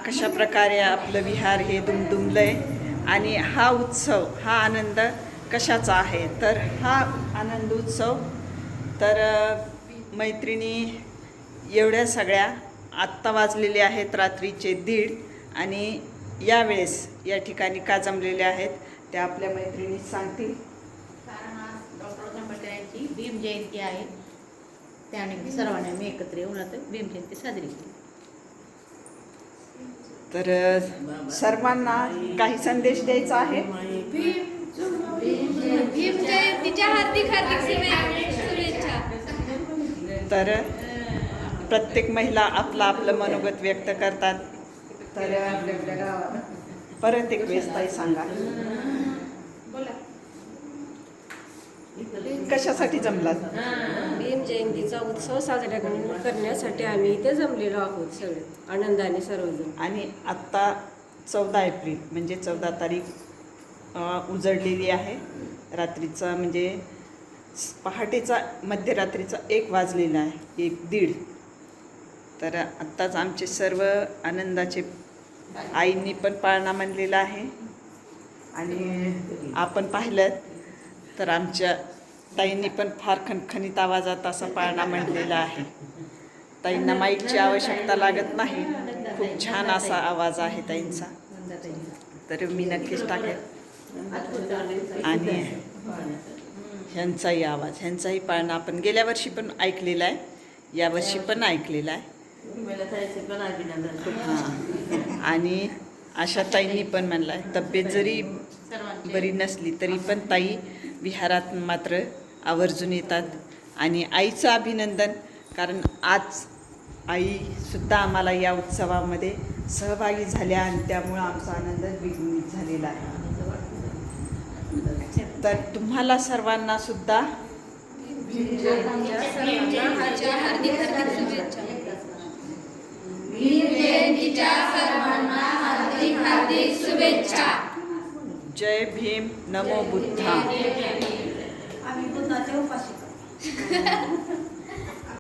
कशा प्रकारे आपलं विहार हे दुमदुमलंय आणि हा उत्सव, हा आनंद कशाचा आहे. तर हा आनंद उत्सव तर मैत्रिणी एवढ्या सगळ्या आत्ता वाजलेले आहेत रात्रीचे 1:30 आणि यावेळेस या ठिकाणी का जमलेले आहेत त्या आपल्या मैत्रिणी सांगतील. कारण आज डॉक्टर आंबेडकर यांची भीम जयंती आहे. त्यानिमित्त सर्वांनी मी एकत्र येऊन आता भीम जयंती साजरी केली. तर सर्वांना काही संदेश द्यायचा आहे. भीम जयंतीच्या हार्दिक शुभेच्छा. तर प्रत्येक महिला आपलं आपलं मनोगत व्यक्त करतात. तर परत एक वेळेस ताई सांगा कशासाठी जमलात. भीम जयंतीचा उत्सव साजरा करण्यासाठी आम्ही इथे जमलेलो आहोत सगळे आनंदाने सर्वजण. आणि आत्ता 14 एप्रिल म्हणजे 14 तारीख उजळलेली आहे. रात्रीचा म्हणजे पहाटेचा मध्यरात्रीचा 1 वाजलेला आहे, 1:30. तर आत्ताच आमचे सर्व आनंदाचे आईंनी पण पाळणा मानलेला आहे. आणि आपण पाहिलं तर आमच्या ताईंनी पण फार खणखणीत आवाजात असा पाळणा मांडलेला आहे. ताईंना माईकची आवश्यकता लागत नाही, खूप छान असा आवाज आहे ताईंचा. तर मी नक्कीच टाकेन. आणि ह्यांचाही आवाज, ह्यांचाही पाळणा आपण गेल्या वर्षी पण ऐकलेला आहे, यावर्षी पण ऐकलेला आहे. हां. आणि अशा ताईंनी पण म्हणलं आहे तब्येत जरी बरी नसली तरी पण ताई विहारात मात्र आवर्जून येतात. आणि आईचं अभिनंदन, कारण आज आईसुद्धा आम्हाला या उत्सवामध्ये सहभागी झाल्या आणि त्यामुळं आमचा आनंद द्विगुणित झालेला आहे. तर तुम्हाला सर्वांना सुद्धा हार्दिक शुभेच्छा. जय भीम, नमो बुद्धा.